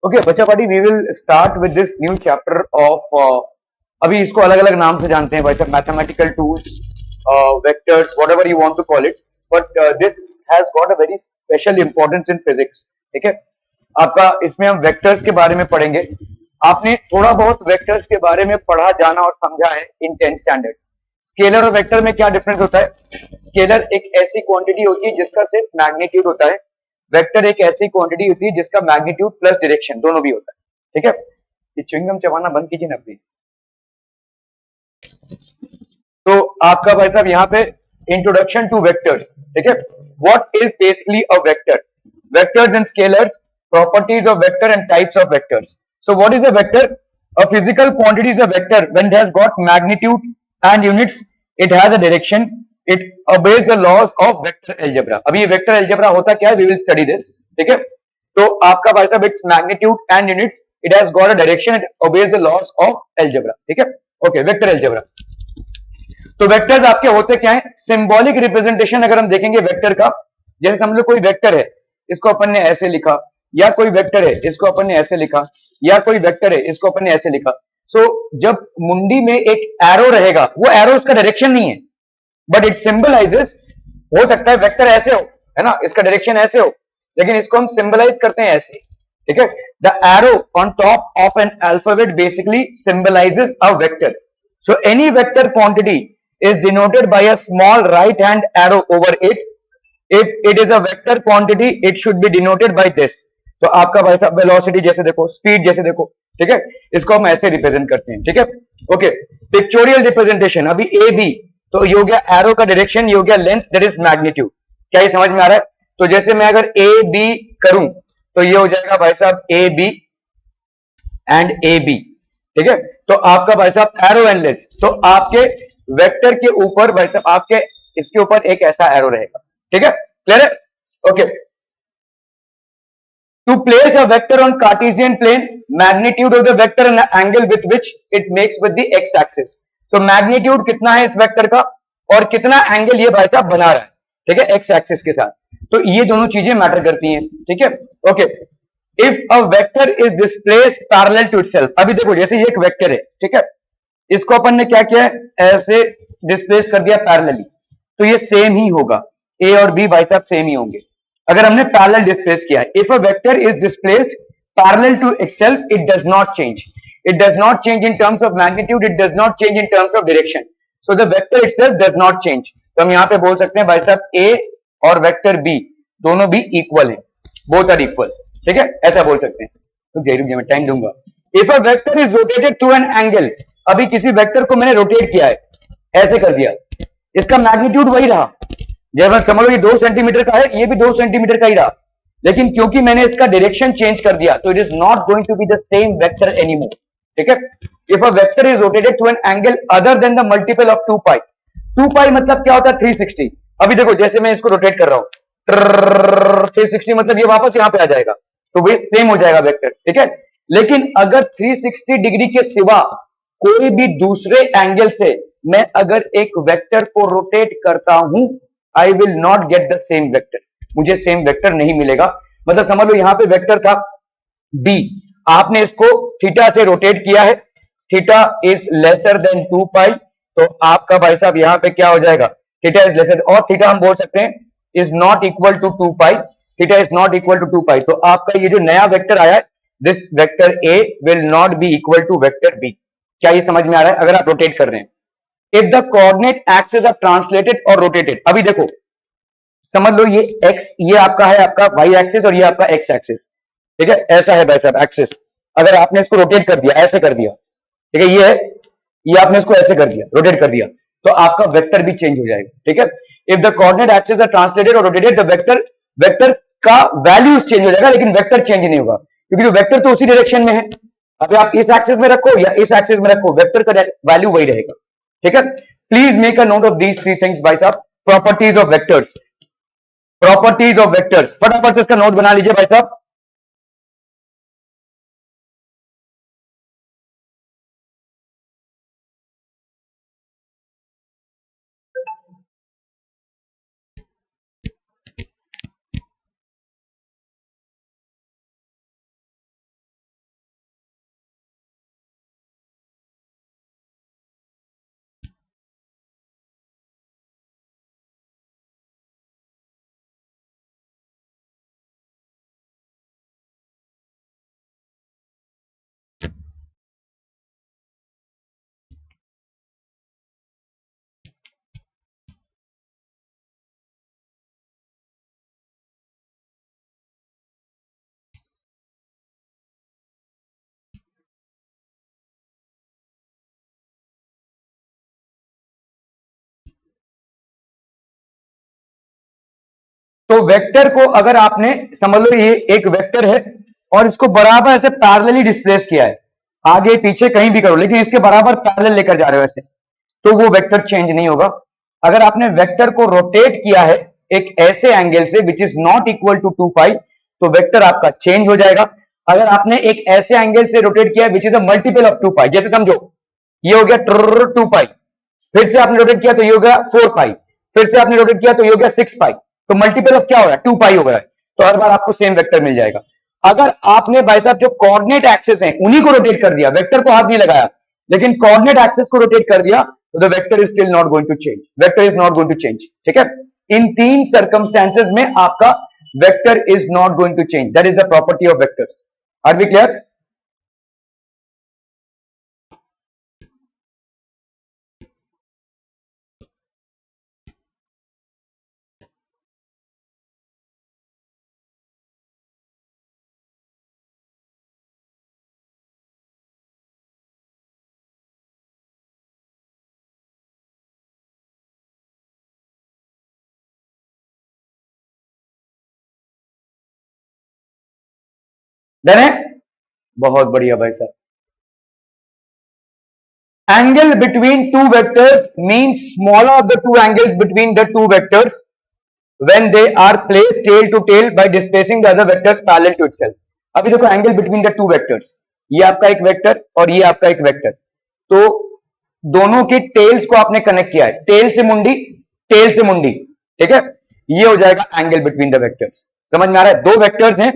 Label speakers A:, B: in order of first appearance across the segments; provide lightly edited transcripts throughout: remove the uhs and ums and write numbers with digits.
A: Okay बच्चा party we will start with this new chapter of अभी इसको अलग अलग नाम से जानते हैं भाई साहब, mathematical tools, vectors, whatever you want to call it, but this has got a very special importance in physics. ठीक है, आपका इसमें हम वेक्टर्स के बारे में पढ़ेंगे। आपने थोड़ा बहुत वेक्टर्स के बारे में पढ़ा, जाना और समझा है इन 10th स्टैंडर्ड। स्केलर और वेक्टर में क्या डिफरेंस होता है? स्केलर एक ऐसी क्वांटिटी होती है जिसका सिर्फ मैग्नीट्यूड होता है, वेक्टर एक ऐसी क्वांटिटी होती है जिसका मैग्नीट्यूड प्लस डायरेक्शन दोनों भी होता है। ठीक है, ये च्युइंगम चबाना बंद कीजिए ना प्लीज। तो आपका भाई साहब यहाँ पे इंट्रोडक्शन टू वेक्टर्स। ठीक है, what is basically a vector, vectors and scalars, properties of vector and types of vectors. So what is a vector? A physical quantity is a vector when it has got magnitude and units, it has a direction, it obeys the laws of vector algebra। अभी ये vector algebra होता क्या है, we will study this। ठीक है, तो आपका भाई साहब it's magnitude and units, it has got a direction, it obeys the laws of algebra. ठीक है, ओके वेक्टर अलजेब्रा। तो वेक्टर्स आपके होते क्या है? सिंबॉलिक रिप्रेजेंटेशन अगर हम देखेंगे वेक्टर का, जैसे समझ लो कोई वेक्टर है, इसको अपन ने ऐसे लिखा, या कोई वेक्टर है इसको अपन ने ऐसे लिखा, या कोई वेक्टर है इसको अपन ने ऐसे लिखा। सो जब मुंडी में एक एरो रहेगा, वो एरो उसका डायरेक्शन नहीं है, बट इट सिंबलाइजेस। हो सकता है वेक्टर ऐसे हो, है ना, इसका डायरेक्शन ऐसे हो, लेकिन इसको हम सिंबलाइज करते हैं ऐसे। ठीक है, the arrow on top of an alphabet basically symbolizes a vector. So any vector quantity is denoted by a small right hand arrow over it. If it is a vector quantity, it should be denoted by this। तो आपका भाई साहब velocity जैसे देखो, speed जैसे देखो, ठीक है, इसको हम ऐसे रिप्रेजेंट करते हैं। ठीक है, ओके, पिक्चोरियल रिप्रेजेंटेशन, अभी ए बी, तो ये हो गया एरो का डायरेक्शन, ये हो गया लेंथ, दैट इज मैग्नीट्यूड। क्या ये समझ में आ रहा है? तो जैसे मैं अगर ए बी करूं तो ये हो जाएगा भाई साहब A B and A B. ठीक है, तो आपका भाई साहब एरो एंड लेंथ, तो आपके वेक्टर के ऊपर भाई साहब आपके इसके ऊपर एक ऐसा एरो रहेगा। ठीक है, क्लियर है? Okay, to place a vector on Cartesian plane, magnitude of the vector and the angle with which it makes with the x axis। तो मैग्नीट्यूड कितना है इस वेक्टर का और कितना एंगल ये भाई साहब बना रहा है, ठीक है, एक्स एक्सिस के साथ। तो ये दोनों चीजें मैटर करती हैं। ठीक है, okay, if a vector is displaced parallel to itself, अभी देखो जैसे ये एक वेक्टर है, ठीक है, इसको अपन ने क्या किया है, ऐसे डिस्प्लेस कर दिया पैरेलली, तो ये सेम ही होगा, ए और बी भाई साहब सेम ही होंगे अगर हमने पैरेलल डिस्प्लेस किया है। If a vector is displaced parallel to itself, it does not change, it does not change in terms of magnitude, it does not change in terms of direction. So the vector itself does not change. तो हम यहां पे बोल सकते हैं भाई साहब ए और वेक्टर बी दोनों भी इक्वल है, बोथ आर इक्वल। ठीक है, ऐसा बोल सकते हैं। तो जरूर मैं टाइम दूंगा। If a vector is rotated through an angle, अभी किसी वेक्टर को मैंने रोटेट किया है, ऐसे कर दिया, इसका मैग्नीट्यूड वही रहा, जब समझ लो ये 2 सेंटीमीटर का है, ये भी 2 सेंटीमीटर का ही रहा, लेकिन क्योंकि मैंने इसका डायरेक्शन चेंज कर दिया, तो it is not going to be the same vector anymore. ठीक है, if a vector is rotated to an angle other than the multiple of 2 pi, 2 pi मतलब क्या होता है 360। अभी देखो जैसे मैं इसको रोटेट कर रहा हूं 360, मतलब ये वापस यहां पे आ जाएगा, तो वही सेम हो जाएगा वेक्टर। ठीक है, लेकिन अगर 360 डिग्री के सिवा कोई भी दूसरे एंगल से मैं अगर एक वेक्टर को रोटेट करता हूं, I will not gate the same vector, मुझे सेम वेक्टर नहीं मिलेगा। मतलब समझ लो यहां पे वेक्टर था बी, आपने इसको थीटा से रोटेट किया है, theta is lesser than 2 pi, तो आपका भाई साहब यहां पे क्या हो जाएगा, थीटा इज लेसर, और थीटा हम बोल सकते हैं is not equal to 2 pi, theta is not equal to 2 pi. तो आपका ये जो नया वेक्टर आया है, this vector A will not be equal to vector B. क्या ये समझ में आ रहा है? अगर आप रोटेट कर रहे हैं, if the coordinate axis are translated और रोटेटेड, अभी देखो समझ लो ये x, ये आपका है आपका y एक्सिस और ये आपका x एक्सिस। ठीक है, ऐसा है भाई साहब एक्सिस, अगर आपने इसको रोटेट कर दिया, ऐसे कर दिया, ठीक है, ये है, ये आपने इसको ऐसे कर दिया, रोटेट कर दिया, तो आपका वेक्टर भी चेंज हो जाएगा। ठीक है, if the coordinate axis are translated और रोटेटेड, द वेक्टर, वेक्टर का वैल्यू चेंज हो जाएगा, लेकिन वेक्टर चेंज नहीं होगा, क्योंकि वेक्टर तो उसी डायरेक्शन में है। अभी आप इस एक्सिस में रखो या इस एक्सिस में रखो, वेक्टर का वैल्यू वही रहेगा। ठीक है, please make a note of these 3 things भाई साहब। Properties of vectors, properties of vectors, फटाफट से इसका नोट बना लीजिए भाई साहब। तो वेक्टर को अगर आपने समझ लो ये एक वेक्टर है और इसको बराबर ऐसे पैरेलली डिस्प्लेस किया है, आगे पीछे कहीं भी करो लेकिन इसके बराबर पैरेलल लेकर जा रहे हो ऐसे, तो वो वेक्टर चेंज नहीं होगा। अगर आपने वेक्टर को रोटेट किया है एक ऐसे एंगल से which is not equal to 2 pi, तो वेक्टर आपका चेंज हो जाएगा। अगर आपने एक ऐसे एंगल से रोटेट किया है which is a multiple of 2 पाई, जैसे समझो ये हो गया 2 पाई, फिर से आपने रोटेट किया तो ये हो गया 4 पाई, फिर से आपने रोटेट किया तो ये हो गया 6 पाई, तो मल्टीपल ऑफ क्या हो रहा है 2 पाई हो गया है, तो हर बार आपको सेम वेक्टर मिल जाएगा। अगर आपने भाई साहब जो कोऑर्डिनेट एक्सिस है उन्हीं को रोटेट कर दिया, वेक्टर को हाथ नहीं लगाया, लेकिन कोऑर्डिनेट एक्सिस को रोटेट कर दिया, तो the vector is still not going to change, vector is not going to change. ठीक है, इन तीन सर्कमस्टेंसेस में आपका vector is not going to change, that is the property of vectors. Are we clear? Done है? बहुत बढ़िया भाई साहब। Angle between two vectors means smaller of the two angles between the two vectors when they are placed tail to tail by displacing the other vectors parallel to itself. अभी देखो angle between the two vectors, ये आपका एक vector और ये आपका एक vector, तो दोनों के टेल्स को आपने कनेक्ट किया है, टेल से मुंडी, टेल से मुंडी। ठीक है, ये हो जाएगा एंगल बिटवीन द वेक्टर्स। समझ में आ रहा है? दो वेक्टर्स हैं,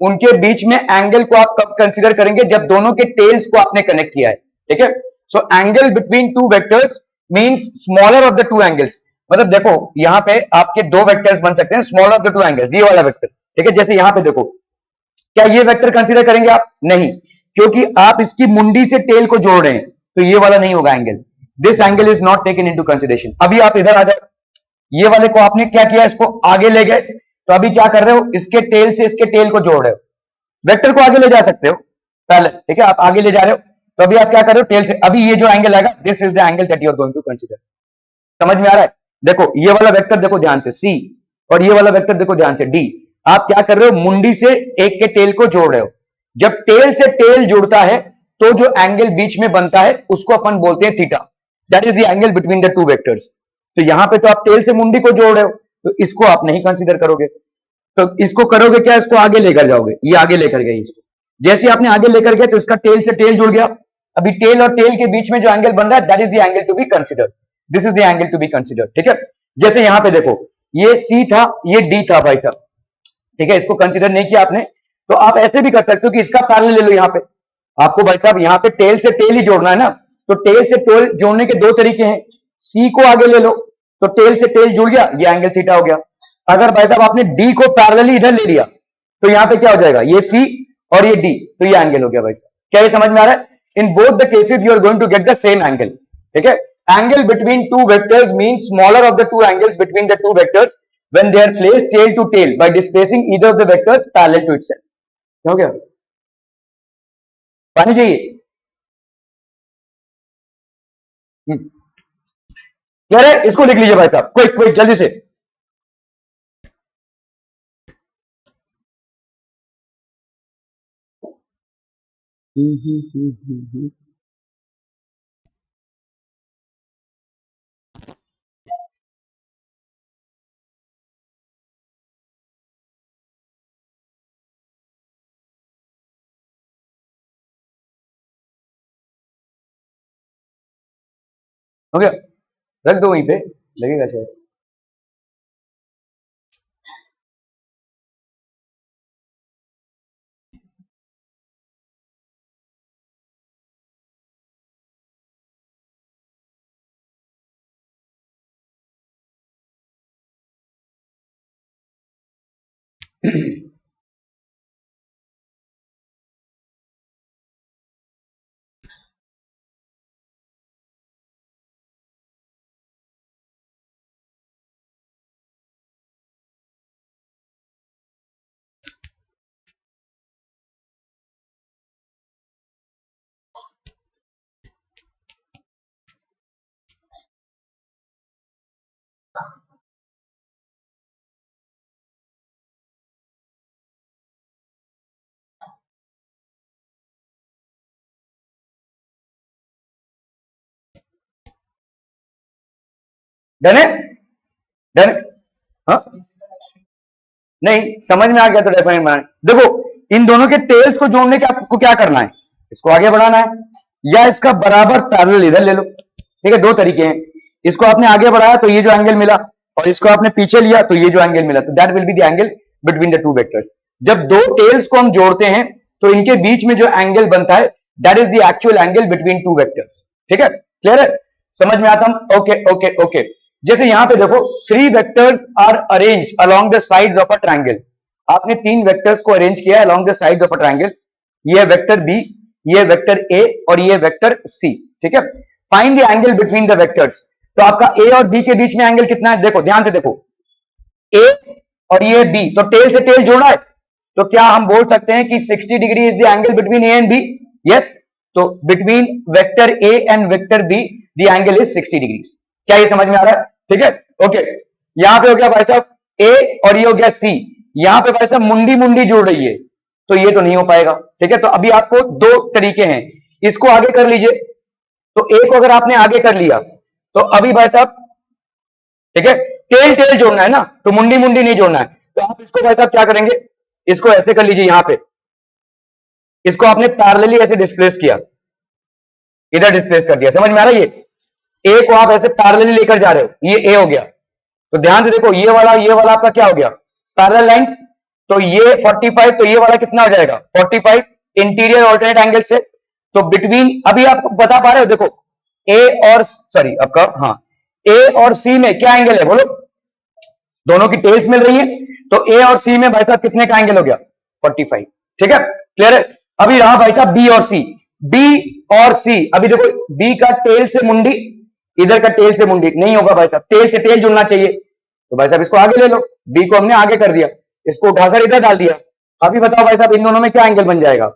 A: उनके बीच में एंगल को आप कब कंसीडर करेंगे, जब दोनों के टेल्स को आपने कनेक्ट किया है। ठीक है, so angle between two vectors means smaller of the two angles. मतलब देखो यहां पे आपके दो वेक्टर्स बन सकते हैं, smaller of the two angles, ये वाला वेक्टर। ठीक है, जैसे यहां पे देखो, क्या ये वेक्टर कंसीडर करेंगे आप? नहीं, क्योंकि आप इसकी मुंडी से टेल को जोड़ रहे हैं, तो ये वाला नहीं होगा angle, this angle is not taken into consideration. अभी आप इधर आ जाओ, ये वाले को आपने क्या किया, इसको आगे ले गए, तो अभी क्या कर रहे हो, इसके टेल से इसके टेल को जोड़ रहे हो, वेक्टर को आगे ले जा सकते हो पहले। ठीक है, आप आगे ले जा रहे हो, तो अभी आप क्या कर रहे हो, टेल से। अभी ये जो एंगल आएगा, this is the angle that you are going to consider. समझ में आ रहा है? देखो ये वाला वेक्टर देखो ध्यान से सी, और ये वाला वेक्टर देखो ध्यान से डी। आप क्या कर रहे हो, मुंडी से एक के टेल को जोड़ रहे हो। जब टेल से टेल जुड़ता है तो जो एंगल बीच में बनता है उसको अपन बोलते हैं theta, that is the angle between the two vectors. तो यहां पे तो आप टेल से मुंडी को जोड़ रहे हो, तो इसको आप नहीं कंसीडर करोगे, तो इसको करोगे क्या, इसको आगे लेकर जाओगे, ये आगे लेकर गए इसको, जैसे आपने आगे लेकर गए तो इसका टेल से टेल जुड़ गया। अभी टेल और टेल के बीच में जो एंगल बन रहा है, that is the angle to be considered, this is the angle to be considered. ठीक है, जैसे यहां पे देखो ये सी था, ये डी था भाई साहब। ठीक है, इसको कंसीडर नहीं किया आपने, तो आप ऐसे भी कर सकते हो कि इसका पैरेलल ले लो। यहां पे आपको भाई साहब यहाँ पे टेल से टेल ही जोड़ना है ना, तो टेल से टेल जोड़ने के दो तरीके हैं, सी को आगे ले लो तो टेल से टेल जुड़ गया, ये एंगल थीटा हो गया। अगर भाई साहब आपने डी को पैरेलली इधर ले लिया, तो यहां पे क्या हो जाएगा, ये सी और ये डी, तो ये एंगल हो गया भाई साहब। क्या ये समझ में आ रहा है? In both the cases you are going to get the same angle. ठीक है, angle between two vectors means smaller of the two angles between the two vectors when they are placed tail to tail by displacing either of the vectors parallel to itself. हो गया? पानी चाहिए? कह रहे इसको लिख लीजिए भाई साहब, क्विक क्विक जल्दी से। हो गया? रख दो वहीं पे, लगेगा शायद। डन है, डन। हाँ नहीं समझ में आ गया तो डेफिनेट बनाना। देखो इन दोनों के टेल्स को जोड़ने के आपको क्या करना है, इसको आगे बढ़ाना है या इसका बराबर पैरेलल इधर ले लो। ठीक है, दो तरीके हैं। इसको आपने आगे बढ़ाया तो ये जो एंगल मिला, और इसको आपने पीछे लिया तो ये जो एंगल मिला, तो that will be the angle between the two vectors. जब दो टेल्स को हम जोड़ते हैं तो इनके बीच में जो एंगल बनता है that is the actual angle between two vectors. ठीक है, क्लियर है, समझ में आता हूं? Okay okay okay. जैसे यहां पे देखो three vectors are arrange along the sides of a triangle. आपने तीन वेक्टर्स को अरेंज किया along the sides of a triangle. ये वेक्टर बी, ये वेक्टर ए और ये वेक्टर सी। ठीक है, find the angle between the vectors. तो आपका ए और बी के बीच में एंगल कितना है, देखो ध्यान से देखो, ए और ये बी, तो टेल से टेल जोड़ा है, तो क्या हम बोल सकते हैं कि 60 degree is the angle between A and B? Yes, तो between vector A and vector B the angle is 60 degree. क्या ये समझ में आ रहा है? ठीक है, ओके। यहां पे हो गया भाई साहब ए और ये हो गया सी, यहां पे भाई साहब मुंडी मुंडी जुड़ रही है, तो ये तो नहीं हो पाएगा। ठीक है, तो अभी आपको दो तरीके हैं, इसको आगे कर लीजिए। तो ए को अगर आपने आगे कर लिया तो अभी भाई साहब, ठीक है, टेल टेल जोड़ना है ना, तो मुंडी मुंडी नहीं जोड़ना है। तो आप इसको भाई साहब क्या करेंगे, इसको ऐसे कर लीजिए, यहां पे इसको आपने पैरेलली ऐसे डिस्प्लेस किया, इधर डिस्प्लेस कर दिया, समझ में आ रहा है? ये ए को आप ऐसे पैरेलली लेकर जा रहे हो, ये ए हो गया। तो ध्यान से देखो ये वाला आपका क्या हो गया, पैरेलल लाइंस। तो ये 45, तो ये वाला कितना हो जाएगा 45 इंटीरियर ऑल्टरनेट एंगल से। तो बिटवीन, अभी आप बता पा रहे हो, देखो ए और सॉरी आपका, हाँ, ए और सी में क्या एंगल है बोलो, दोनों की टेल्स मिल रही है, तो ए और सी में भाई साहब कितने का एंगल हो गया 45। ठीक है, क्लियर है। अभी रहा भाई साहब बी और सी, बी और सी, अभी देखो बी का टेल से मुंडी, इधर का टेल से मुंडी नहीं होगा भाई साहब, टेल से टेल जुड़ना चाहिए। तो भाई साहब इसको आगे ले लो, बी को हमने आगे कर दिया, इसको उठाकर इधर डाल दिया। अभी बताओ भाई साहब इन दोनों में क्या एंगल बन जाएगा?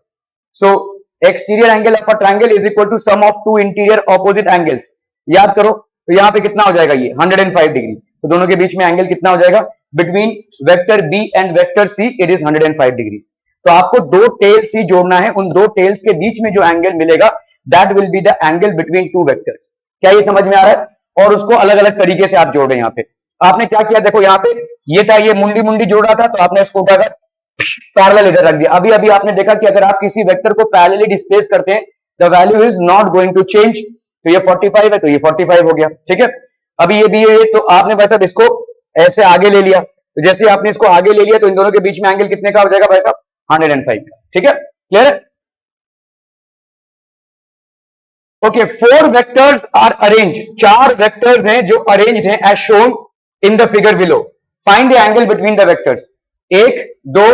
A: So exterior angle of a triangle is equal to sum of two interior opposite angles. याद करो, तो यहाँ पे कितना हो जाएगा, ये 105 डिग्री। तो दोनों के बीच में एंगल कितना हो जाएगा between vector B and vector C, it is 105 degree. तो आपको दो टेल सी जोड़ना है, उन दो टेल्स के बीच में जो एंगल मिलेगा that will be the angle between two vectors. क्या ये समझ में आ रहा है? और उसको अलग अलग तरीके से आप जोड़ रहे हैं। यहाँ पे आपने क्या किया, देखो यहाँ पे ये था, ये मुंडी मुंडी जोड़ रहा था, तो आपने इसको उठाकर पैरेलल इधर रख दिया। अभी अभी आपने देखा कि अगर आप किसी वेक्टर को पैरेलली डिस्प्लेस करते हैं the value is not going to change. तो ये 45 है तो ये 45 हो गया। ठीक है, अभी ये भी है, तो आपने भाई साहब इसको ऐसे आगे ले लिया, तो जैसे आपने इसको आगे ले लिया तो इन दोनों के बीच में एंगल कितने का हो जाएगा भाई साहब 105 का। ठीक है, क्लियर है? Okay, four vectors are arrange, चार वेक्टर्स हैं जो अरेंज्ड हैं as shown in the figure below. Find the angle between the vectors. 1 2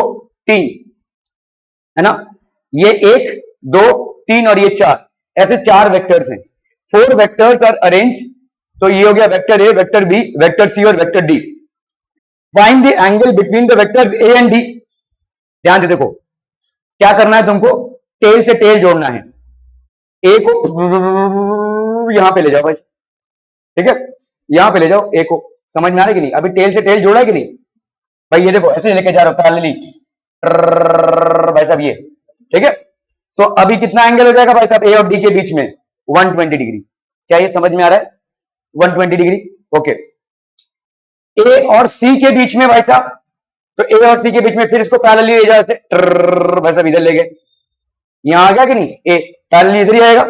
A: 3 है ना, ये 1 2 3 और ये 4, ऐसे चार वेक्टर्स हैं। फोर वेक्टर्स आर अरेंज, तो ये हो गया vector A, vector B, vector C और vector D. Find the angle between the vectors A and D. ध्यान से देखो क्या करना है तुमको, टेल से टेल जोड़ना है। ए को यहां पे ले जाओ भाई, ठीक है, यहां पे ले जाओ ए को। समझ में आ रहा है कि नहीं? अभी टेल से टेल जोड़ा है कि नहीं भाई? ये देखो ऐसे लेके जा रहा हूं पैरेलली भाई साहब, ये ठीक है। तो अभी कितना एंगल हो जाएगा भाई साहब ए और डी के बीच में 120 डिग्री। क्या ये समझ में आ रहा है? 120 डिग्री। ओके, ए और सी के बीच में भाई साहब, तो ए और सी के बीच में फिर इसको पैरेलली ले जाओ ऐसे भाई साहब, इधर ले गए, यहां आ गया कि नहीं? ए पैरेलली इधर ही आएगा,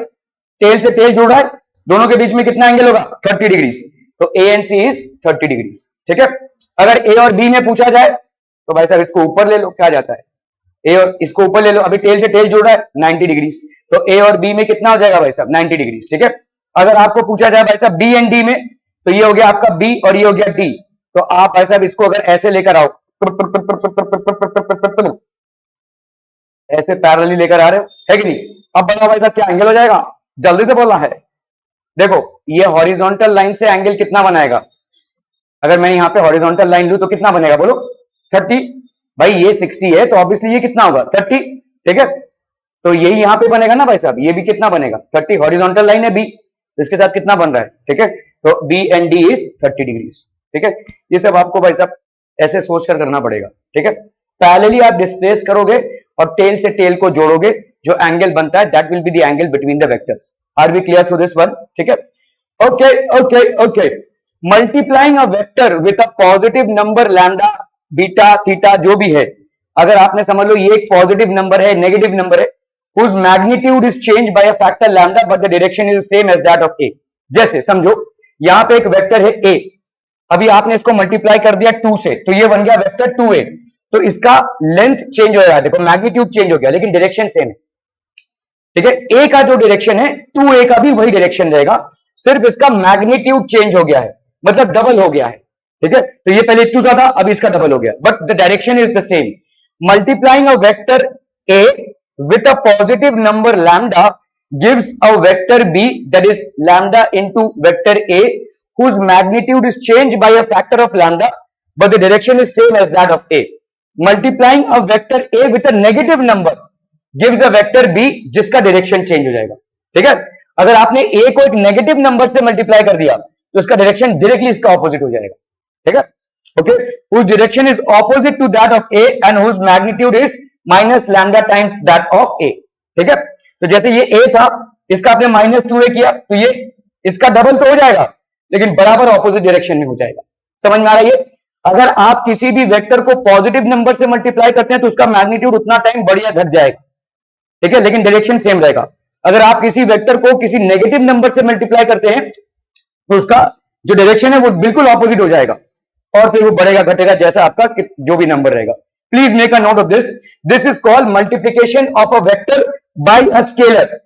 A: टेल से टेल जुड़ रहा है, दोनों के बीच में कितना एंगल होगा 30 डिग्री। तो A and C is 30 degree. ठीक है, अगर ए और बी में पूछा जाए तो भाई साहब इसको ऊपर ले लो, क्या जाता है, ए और इसको ऊपर ले लो, अभी टेल से टेल जुड़ रहा है 90 डिग्री, तो ए और बी में कितना हो जाएगा भाई साहब 90 डिग्री। ठीक है, अगर आपको पूछा जाए भाई साहब बी एंड डी में, तो ये हो गया आपका बी और ये हो गया डी, तो आप भाई साहब इसको अगर ऐसे लेकर आओ, ऐसे पैरेलली लेकर आ रहे हो, है कि नहीं? अब बताओ भाई साहब क्या एंगल हो जाएगा, जल्दी से बोलना है। देखो ये हॉरिजॉन्टल लाइन से एंगल कितना बनाएगा, अगर मैं यहाँ पे हॉरिजॉन्टल लाइन लूं तो कितना बनेगा बोलो 30। भाई ये 60 है तो ऑब्वियसली ये कितना होगा 30। ठीक है, तो यही यहाँ पे बनेगा ना भाई साहब, ये भी कितना बनेगा 30, हॉरिजॉन्टल लाइन है बी, इसके साथ कितना बन रहा है। ठीक है, तो B and D is 30 degree. ठीक है, ये सब आपको भाई साहब ऐसे सोचकर करना पड़ेगा। ठीक है, पैरेलली आप डिस्प्लेस करोगे और टेल से टेल को जोड़ोगे, जो एंगल बनता है that will be the angle between the vectors. Are we clear through this one? ठीक है, okay okay okay. Multiplying a vector with a positive number lambda beta theta जो भी है, अगर आपने समझ लो ये एक पॉजिटिव नंबर है, नेगेटिव नंबर है, whose magnitude is changed by a factor lambda but the direction is same as that of a। जैसे समझो यहां पे एक वेक्टर है a, अभी आपने इसको मल्टीप्लाई कर दिया 2 से, तो ये बन गया वेक्टर 2a, तो इसका लेंथ चेंज हो गया, देखो मैग्नीट्यूड चेंज हो गया लेकिन डायरेक्शन सेम है। ठीक है, ए का जो डायरेक्शन है 2a का भी वही डायरेक्शन रहेगा, सिर्फ इसका मैग्नीट्यूड चेंज हो गया है, मतलब डबल हो गया है। ठीक है, तो ये पहले इतना था, अब इसका डबल हो गया, but the direction is the same. Multiplying a vector a with a positive number lambda gives a vector b, that is lambda into vector a, whose magnitude is changed by a factor of lambda but the direction is same as that of a। Multiplying a vector a with a negative number gives a vector b, जिसका direction change हो जाएगा। ठीक है, अगर आपने a को एक negative number से मल्टीप्लाई कर दिया तो उसका डायरेक्शन डायरेक्टली इसका ऑपोजिट हो जाएगा। ठीक है, okay, whose direction is opposite to that of a and whose magnitude is minus lambda times that of a। ठीक है, तो जैसे ये a था, इसका आपने -2a किया तो ये इसका डबल तो हो जाएगा लेकिन बराबर ऑपोजिट डायरेक्शन में हो जाएगा। समझ में आ रहा है ये? अगर आप किसी भी वेक्टर को पॉजिटिव नंबर से मल्टीप्लाई करते हैं तो उसका मैग्नीट्यूड उतना टाइम बढ़िया घट जाएगा। ठीक है, लेकिन डायरेक्शन सेम रहेगा। अगर आप किसी वेक्टर को किसी नेगेटिव नंबर से मल्टीप्लाई करते हैं तो उसका जो डायरेक्शन है वो बिल्कुल ऑपोजिट हो जाएगा और फिर वो बढ़ेगा घटेगा जैसा आपका जो भी नंबर रहेगा। Please make a note of this, this is called multiplication of a vector by a scalar.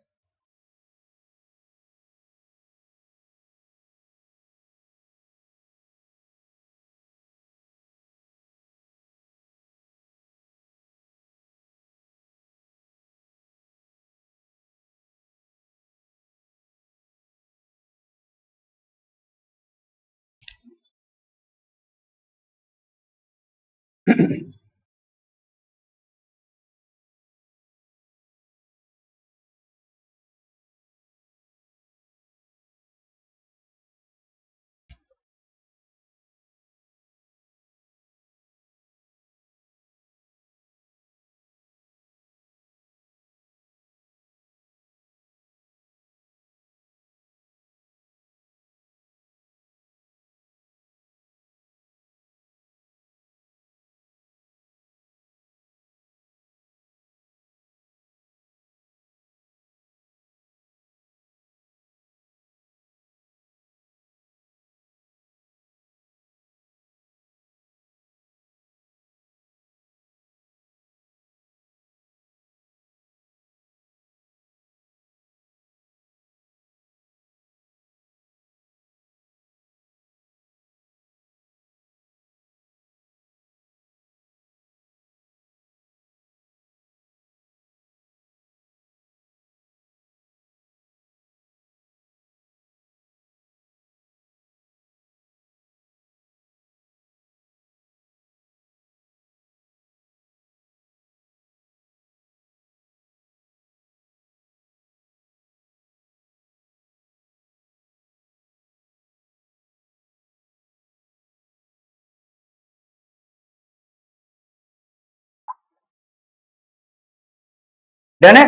A: Done है?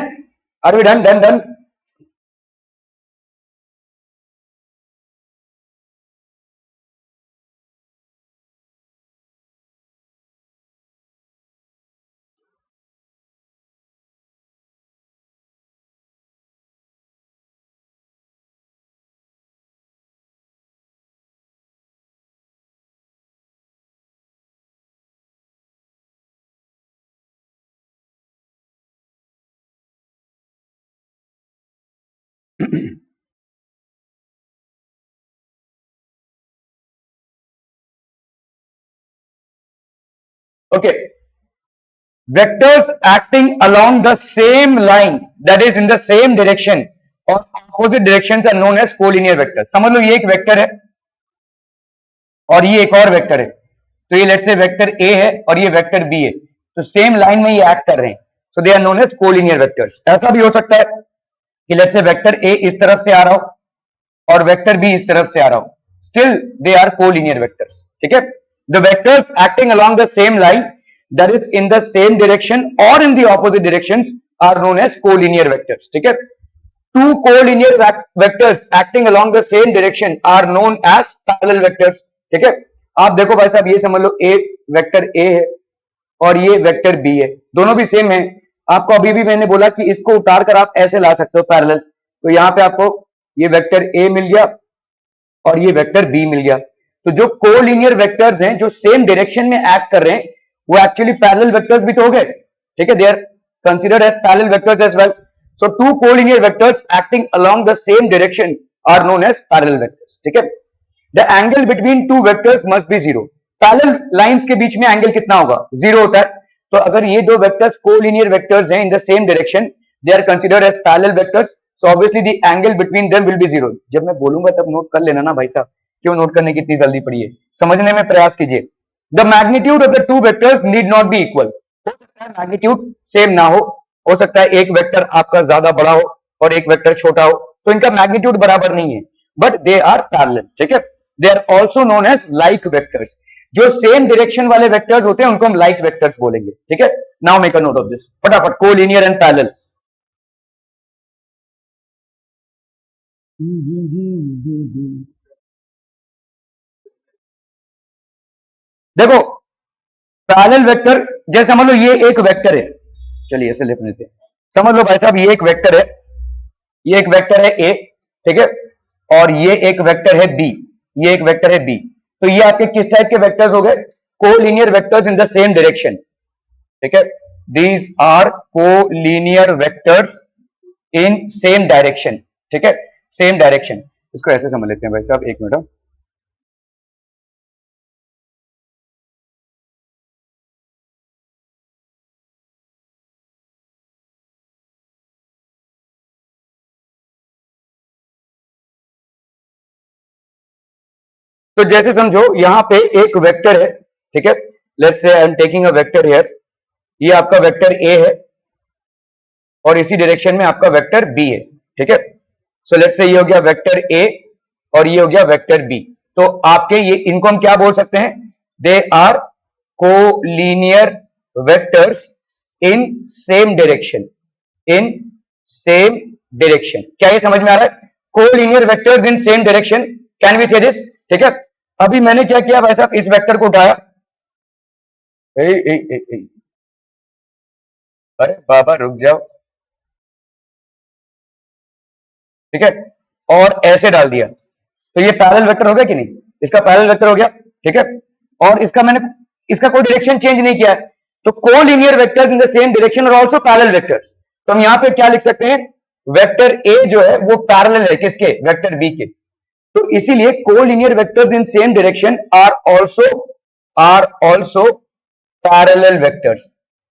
A: Are we done? Done done. Okay, vectors acting along the same line, that is in the same direction or opposite directions are known as collinear vectors। समझ लो ये एक vector है और ये एक और वेक्टर है, तो ये लेट्स से वेक्टर ए है और ये वेक्टर बी है, तो सेम लाइन में ये एक्ट कर रहे हैं, so they are known as collinear vectors. ऐसा भी हो सकता है कि लेट्स से वेक्टर ए इस तरफ से आ रहा हो और वेक्टर बी इस तरफ से आ रहा हो, still they are collinear vectors. ठीक है, the vectors acting along the same line that is in the same direction और in the opposite directions are known as collinear vectors. ठीक है, two collinear vectors acting along the same direction are known as parallel vectors. ठीक है, आप देखो भाई साहब, ये समझ लो ए वेक्टर ए है और ये वेक्टर बी है, दोनों भी सेम है। आपको अभी भी मैंने बोला कि इसको उतार कर आप ऐसे ला सकते हो पैरेलल, तो यहां पे आपको ये वेक्टर ए मिल गया और ये वेक्टर बी मिल गया। तो जो कोलिनियर वेक्टर्स हैं जो सेम डायरेक्शन में एक्ट कर रहे हैं वो एक्चुअली पैरेलल वेक्टर्स भी तो हो गए। ठीक है, they are considered as parallel vectors as well. So two collinear vectors acting along the same direction are known as parallel vectors. ठीक है, the angle between two vectors must be zero. Parallel lines के बीच में angle कितना होगा? Zero होता है। तो अगर ये दो वेक्टर्स कोलिनियर वेक्टर्स हैं in the same direction, they are considered as parallel vectors, so obviously the angle between them will be zero. जब मैं बोलूंगा तब नोट कर लेना ना भाई साहब, क्यों नोट करने की इतनी जल्दी पड़ी है, समझने में प्रयास कीजिए। The magnitude of the two vectors need not be equal. हो सकता है मैग्नीट्यूड सेम ना हो सकता है एक वेक्टर आपका ज्यादा बड़ा हो और एक वेक्टर छोटा हो, तो इनका मैग्नीट्यूड बराबर नहीं है, बट दे आर पैरेलल। ठीक है, they are also known as like vectors. जो सेम डायरेक्शन वाले वेक्टर्स होते हैं उनको हम लाइक वेक्टर्स बोलेंगे। ठीक है, now make a note of this फटाफट, कोलिनियर एंड पैरेलल। देखो पैरेलल वेक्टर, जैसे समझ लो ये एक वेक्टर है, चलिए ऐसे लिख लेते हैं। समझ लो भाई साहब ये एक वेक्टर है, ये एक वेक्टर है ए, ठीक है, और ये एक वेक्टर है बी, ये एक वेक्टर है बी। तो ये आपके किस टाइप के वेक्टर्स हो गए? Collinear vectors in the same direction. ठीक है, these are collinear vectors in same direction. ठीक है, सेम डायरेक्शन। इसको ऐसे समझ लेते हैं भाई साहब, एक मिनट। तो जैसे समझो यहां पे एक वेक्टर है, ठीक है, let's say I am taking a vector here, ये आपका वेक्टर ए है और इसी डायरेक्शन में आपका वेक्टर बी है। ठीक है, सो लेट्स से ये हो गया वेक्टर ए और ये हो गया वेक्टर बी। तो आपके ये इनको हम क्या बोल सकते हैं? They are collinear vectors in same direction, in same direction. क्या ये समझ में आ रहा है? Collinear vectors in same direction, can we say this? ठीक है, अभी मैंने क्या किया भाई साहब, इस वेक्टर को उठाया, ए, ए, ए, ए, अरे बाबा रुक जाओ, ठीक है, और ऐसे डाल दिया, तो ये पैरेलल वेक्टर हो गया कि नहीं? इसका पैरेलल वेक्टर हो गया। ठीक है, और इसका मैंने इसका कोई डायरेक्शन चेंज नहीं किया है, तो collinear vectors in the same direction और आल्सो पैरेलल वेक्टर्स। तो हम यहां पे क्या लिख सकते हैं? वेक्टर ए जो है वो पैरेलल है किसके? वेक्टर बी के। तो इसीलिए collinear vectors in same direction are also parallel vectors.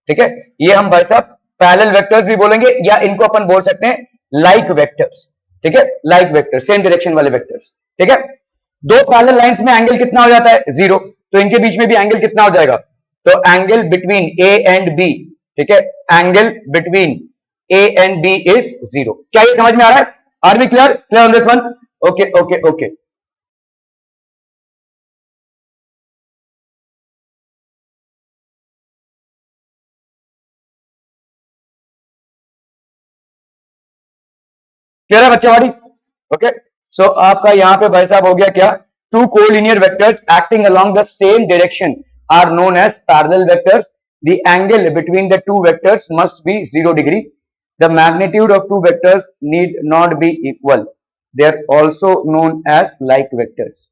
A: ठीक है, ये हम भाई साहब पैरेलल वेक्टर्स भी बोलेंगे या इनको अपन बोल सकते हैं लाइक वेक्टर्स। ठीक है, लाइक वेक्टर, सेम डायरेक्शन वाले वेक्टर्स। ठीक है, दो पैरेलल लाइंस में एंगल कितना हो जाता है? जीरो। तो इनके बीच में भी एंगल कितना हो जाएगा? तो angle between A and B, ठीक है, angle between A and B is zero. क्या ये समझ में आ रहा है? Are we clear? Clear on this one? Okay okay okay. Clear है बच्चेवाड़ी? ओके, सो आपका यहां पे भाई साहब हो गया क्या? Two collinear vectors acting along the same direction are known as parallel vectors. The angle between the two vectors must be 0 degree. The magnitude of two vectors need not be equal. They are also known as like vectors.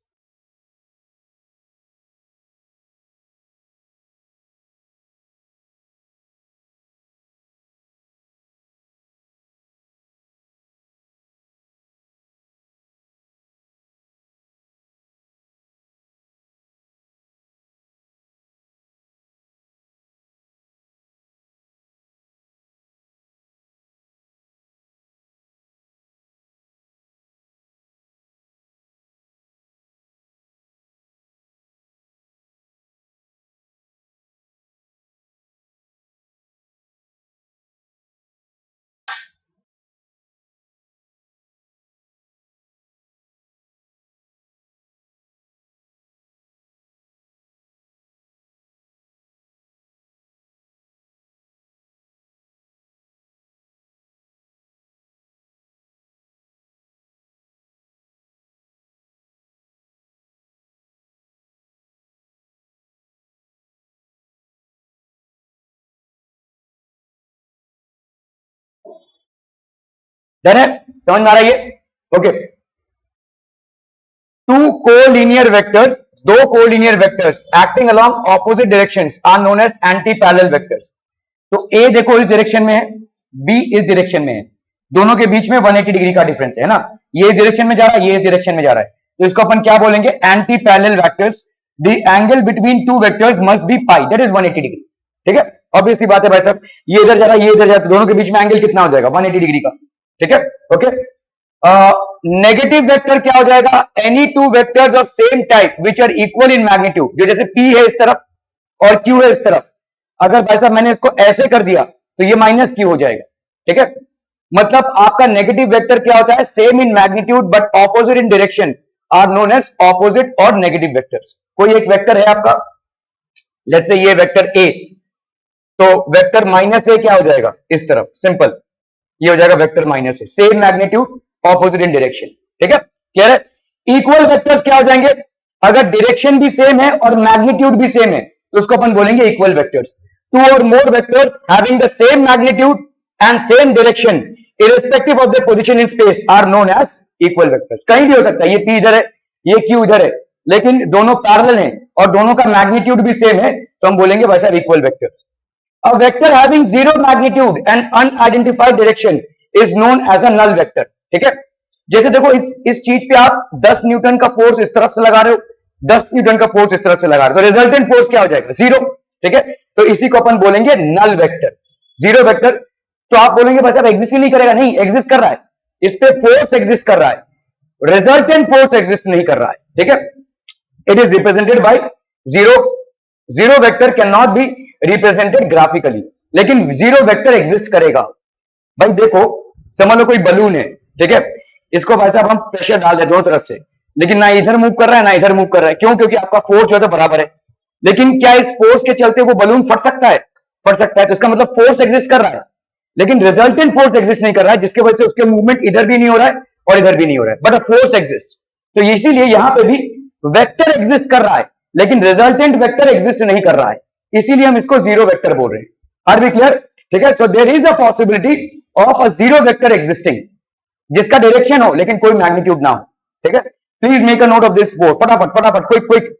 A: Done है, समझ में आ रहा है ये? Okay, two collinear vectors, दो collinear vectors acting along opposite directions are known as anti parallel vectors. तो A देखो इस डायरेक्शन में है, बी इस डायरेक्शन में है, दोनों के बीच में 180 डिग्री का डिफरेंस है ना, ये इस डायरेक्शन में जा रहा है, ये इस डायरेक्शन में जा रहा है, तो इसको अपन क्या बोलेंगे? Anti parallel vectors. The angle between two vectors must B pi, that is 180 degree. ठीक है, ऑब्वियस सी बात है भाई साहब, ये इधर जा रहा है, ये इधर जा रहा है, दोनों के बीच में एंगल कितना हो जाएगा? 180 डिग्री का। ठीक है, ओके। नेगेटिव वेक्टर क्या हो जाएगा? Any two vectors of same type which are equal in magnitude, जो जैसे P है इस तरफ और Q है इस तरफ, अगर भाई साहब मैंने इसको ऐसे कर दिया तो ये माइनस Q हो जाएगा। ठीक है, मतलब आपका नेगेटिव वेक्टर क्या होता है? Same in magnitude but opposite in direction are known as opposite और नेगेटिव वेक्टर्स। कोई एक वेक्टर है आपका, लेट्स से ये वेक्टर A, तो वेक्टर माइनस ए क्या हो जाएगा? इस तरफ, सिंपल, ये हो जाएगा vector minus A, same magnitude opposite in direction. ठीक है, क्लियर है? इक्वल वेक्टर्स क्या हो जाएंगे? अगर डायरेक्शन भी सेम है और मैग्नीट्यूड भी सेम है तो उसको अपन बोलेंगे इक्वल वेक्टर्स। टू और more vectors having the same magnitude and same direction irrespective of the position in space are known as equal vectors. कहीं भी हो सकता है, ये P इधर है, ये Q इधर है, लेकिन दोनों पैरेलल हैं और दोनों का मैग्नीट्यूड भी सेम है, तो हम बोलेंगे भाई साहब equal vectors. A vector having zero magnitude and unidentified direction is known as a null vector। ठीक है, जैसे देखो इस चीज पे आप 10 न्यूटन का फोर्स इस तरफ से लगा रहे हो, 10 न्यूटन का फोर्स इस तरफ से लगा रहे हो, तो रिजल्टेंट फोर्स क्या हो जाएगा? जीरो। ठीक है, तो इसी को अपन बोलेंगे नल वेक्टर, जीरो वेक्टर। तो आप बोलेंगे भाई साहब एग्जिस्ट ही नहीं करेगा, नहीं, एग्जिस्ट कर रहा है, इस पे फोर्स एग्जिस्ट कर रहा है, रिजल्टेंट फोर्स एग्जिस्ट नहीं कर रहा है। ठीक है, it is represented by zero. Zero vector can not be represented graphically, लेकिन जीरो वेक्टर एग्जिस्ट करेगा। भाई देखो, समझ लो कोई बलून है, ठीक है, इसको भाई साहब हम प्रेशर डाल दें दोनों तरफ से, लेकिन ना इधर मूव कर रहा है ना इधर मूव कर रहा है, क्यों? क्योंकि आपका फोर्स जो है तो बराबर है। लेकिन क्या इस फोर्स के चलते वो बलून फट सकता है? फट सकता है, तो इसका मतलब फोर्स एग्जिस्ट कर रहा है, लेकिन रिजल्टेंट फोर्स एग्जिस्ट नहीं कर रहा है, जिसकी वजह से उसके मूवमेंट इधर भी नहीं हो रहा है और इधर भी नहीं हो रहा है, बट अ फोर्स एग्जिस्ट। तो इसीलिए यहां पे भी वेक्टर एग्जिस्ट कर रहा है, लेकिन रिजल्टेंट वेक्टर एग्जिस्ट नहीं कर रहा है, इसीलिए हम इसको जीरो वेक्टर बोल रहे हैं। Are we clear? ठीक है, so there is a possibility of a zero vector existing, जिसका डायरेक्शन हो लेकिन कोई मैग्नीट्यूड ना हो। ठीक है, please make a note of this board, फटाफट फटाफट, क्विक क्विक।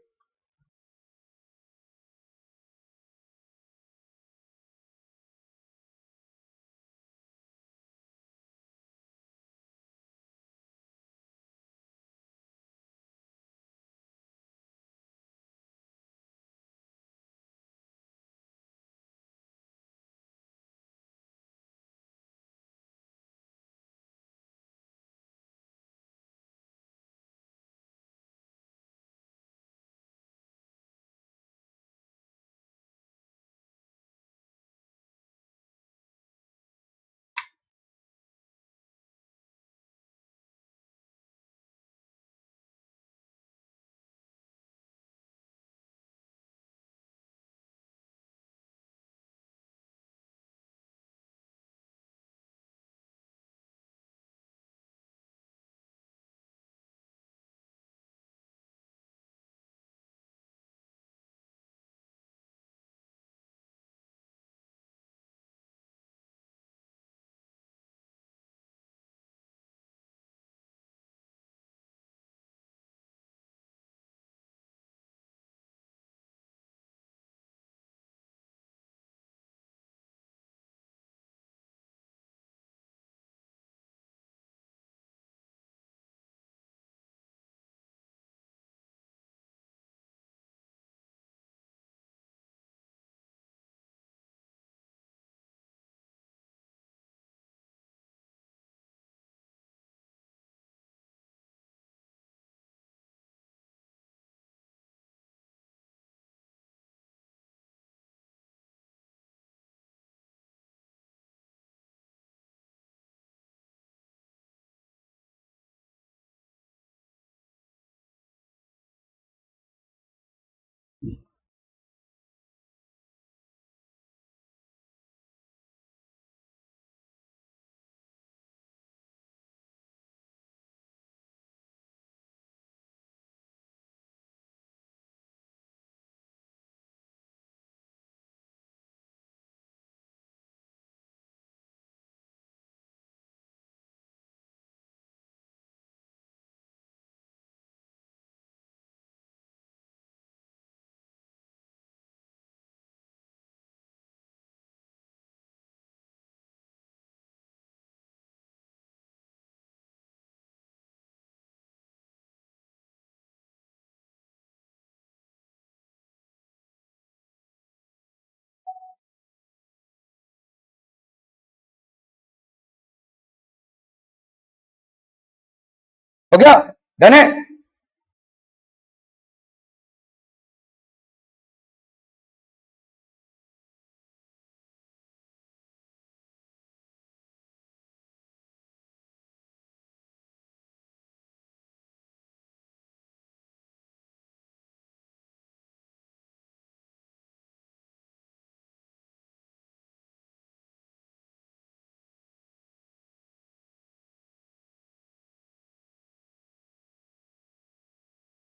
A: हो गया, डन है।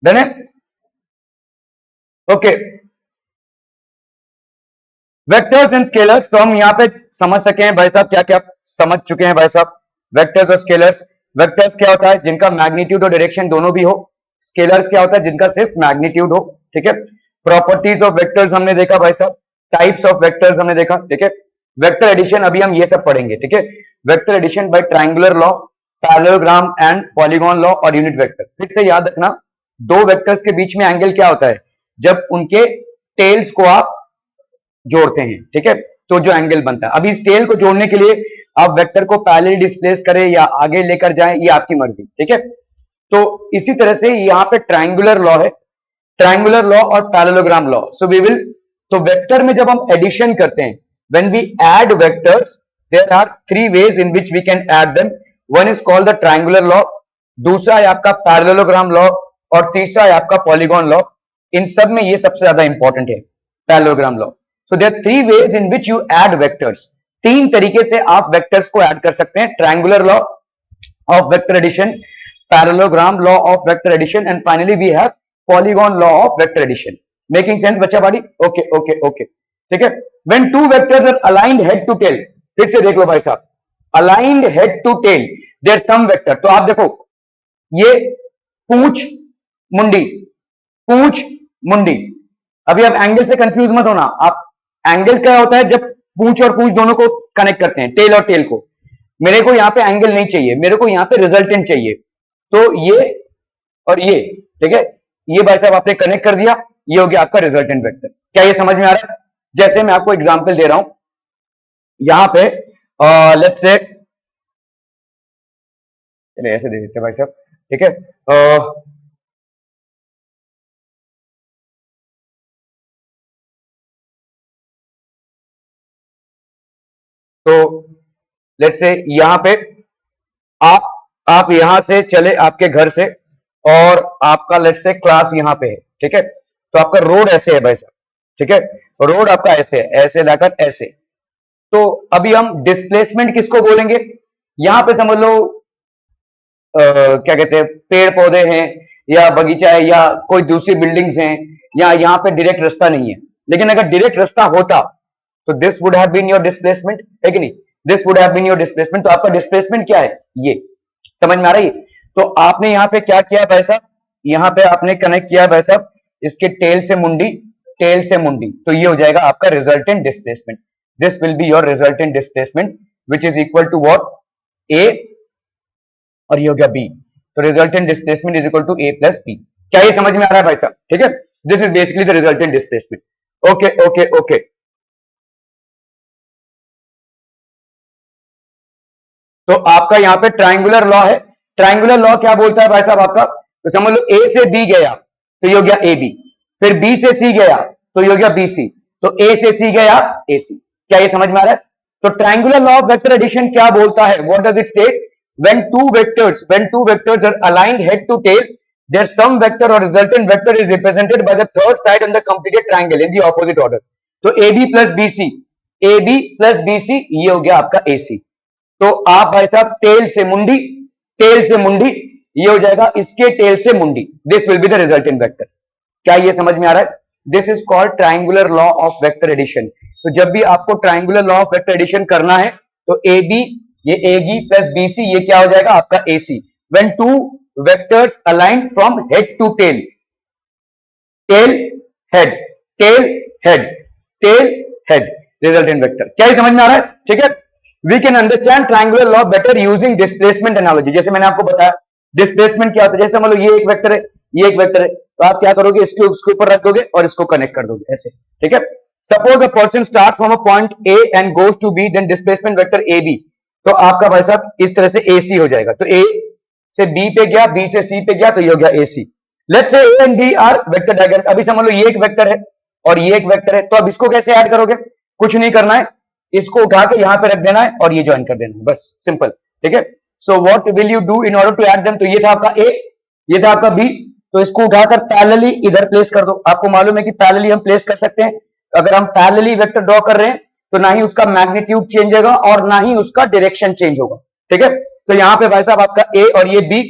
A: डन है, ओके। वेक्टर्स एंड स्केलर्स, तो हम यहाँ पे समझ सके हैं भाई साहब, क्या क्या समझ चुके हैं भाई साहब। वेक्टर्स और स्केलर्स, वेक्टर्स क्या होता है, जिनका मैग्नीट्यूड और डायरेक्शन दोनों भी हो। स्केलर्स क्या होता है, जिनका सिर्फ मैग्नीट्यूड हो, ठीक है। प्रॉपर्टीज ऑफ वेक्टर्स हमने देखा भाई साहब, टाइप्स ऑफ वेक्टर्स हमने देखा, ठीक है। वेक्टर एडिशन अभी हम ये सब पढ़ेंगे, ठीक है। Vector addition by triangular law, parallelogram and polygon law और यूनिट वेक्टर। फिर से याद रखना, दो वेक्टर्स के बीच में एंगल क्या होता है, जब उनके टेल्स को आप जोड़ते हैं, ठीक है, तो जो एंगल बनता है। अभी इस टेल को जोड़ने के लिए आप वेक्टर को पैरेलल डिस्प्लेस करें या आगे लेकर जाएं, ये आपकी मर्जी, ठीक है। तो इसी तरह से यहाँ पे ट्रायंगुलर लॉ है, ट्रायंगुलर लॉ और parallelogram law. So we will, तो वेक्टर में जब हम एडिशन करते हैं, when we add vectors, there are three ways in which we can add them. One is called the triangular law, दूसरा है आपका पैरेललोग्राम लॉ, और तीसरा है आपका पॉलीगॉन लॉ। इन सब में ये सबसे ज्यादा इंपॉर्टेंट है, parallelogram law. So there three ways in which you add vectors, तीन तरीके से आप वेक्टर्स को ऐड कर सकते हैं। Triangular law of vector addition, parallelogram law of vector addition, and finally we have polygon law of vector addition. Making sense बच्चा बाड़ी? ओके ओके ओके, ठीक है। When two vectors are aligned head to tail, फिर से देख लो भाई साहब, aligned head to tail, there sum vector. तो आप देखो, ये पूंछ मुंडी, पूंछ मुंडी। अभी आप एंगल से कंफ्यूज मत होना, आप एंगल क्या होता है, जब पूंछ और पूंछ दोनों को कनेक्ट करते हैं, टेल और टेल को। मेरे को यहाँ पे एंगल नहीं चाहिए, मेरे को यहाँ पे रिजल्टेंट चाहिए। तो ये और ये, ठीक है, ये भाई साहब आपने कनेक्ट कर दिया, ये हो गया आपका रिजल्टेंट वेक्टर। क्या ये समझ में आ रहा है? जैसे मैं आपको एग्जांपल दे रहा हूं यहाँ पे, लेट्स से, चलिए ऐसे दे देते हैं भाई साहब, ठीक है। तो लेट्स से यहाँ पे आप यहां से चले आपके घर से, और आपका लेट्स से क्लास यहाँ पे है, ठीक है। तो आपका रोड ऐसे है भाई साहब, ठीक है, रोड आपका ऐसे है, ऐसे लाकर ऐसे। तो अभी हम डिस्प्लेसमेंट किसको बोलेंगे, यहां पे समझ लो क्या कहते हैं, पेड़ पौधे हैं या बगीचा है या कोई दूसरी बिल्डिंग्स हैं, या यहाँ पे डायरेक्ट रास्ता नहीं है। लेकिन अगर डायरेक्ट रास्ता होता तो this would have been your displacement, है कि नहीं? This would have been your displacement. तो आपका डिस्प्लेसमेंट क्या है, ये समझ में आ रही है? तो आपने यहाँ पे क्या किया भाई साहब, यहाँ पे आपने कनेक्ट किया भाई साहब इसके टेल से मुंडी, टेल से मुंडी। तो ये हो जाएगा आपका resultant displacement. This will be your resultant displacement which is equal to what, A, और ये हो गया बी। तो resultant displacement is equal to A plus B. क्या ये समझ में आ रहा है भाई साहब? ठीक है, this is basically the resultant displacement. Okay okay okay. तो आपका यहाँ पे ट्रायंगुलर लॉ है। ट्रायंगुलर लॉ क्या बोलता है भाई साहब आपका, तो समझ लो ए से बी गया तो ये हो गया ए बी, फिर बी से सी गया तो ये हो गया बी सी, तो ए से सी गया ए सी। क्या ये समझ में आ रहा है? तो triangular law of vector addition क्या बोलता है, what does it state, when two vectors are aligned head to tail, their sum vector or resultant vector is represented by the third side on the completed triangle in the opposite order। तो AB plus BC, AB plus BC, ये हो गया आपका AC। तो आप भाई साहब tell से मुंडी, टेल से मुंडी, ये हो जाएगा इसके टेल से मुंडी, this will be the resultant vector. क्या ये समझ में आ रहा है? This is called triangular law of vector addition. तो जब भी आपको triangular law of vector addition करना है तो ए बी, ये A B plus B C, ये क्या हो जाएगा आपका A C. When two vectors align from head to tail, tail head, tail head, tail head, resultant vector. क्या ये समझ में आ रहा है? ठीक है, we can understand triangular law better using displacement analogy. जैसे मैंने आपको बताया डिस्प्लेसमेंट क्या होता है, जैसे मान लो ये एक वेक्टर है, ये एक वेक्टर है, तो आप क्या करोगे, इसके ऊपर रख दोगे और इसको कनेक्ट कर दोगे ऐसे, ठीक है। Suppose a person starts from a point A and goes to B, then displacement vector A B, तो आपका भाई साहब इस तरह से ए सी हो जाएगा। तो ए से बी पे गया, बी से सी पे गया, तो ये हो गया ए C. Let's say A and B are vector diagrams. अभी समझ लो ये एक वेक्टर है और ये एक वेक्टर है, तो अब इसको कैसे ऐड करोगे? कुछ नहीं करना है, इसको उठा के यहां पे रख देना है और ये ज्वाइन कर देना है, बस सिंपल। ठीक है, so what will you do in order to add them? तो ये था आपका ए, ये था आपका बी, तो इसको उठाकर पैरेलली इधर प्लेस कर दो। आपको मालूम है कि पैरेलली हम प्लेस कर सकते हैं। अगर हम पैरेलली वेक्टर ड्रॉ कर रहे हैं तो ना ही उसका मैग्नीट्यूड चेंज होगा और ना ही उसका डायरेक्शन चेंज होगा। ठीक है, तो यहां पे भाई साहब आपका ए और ये बी,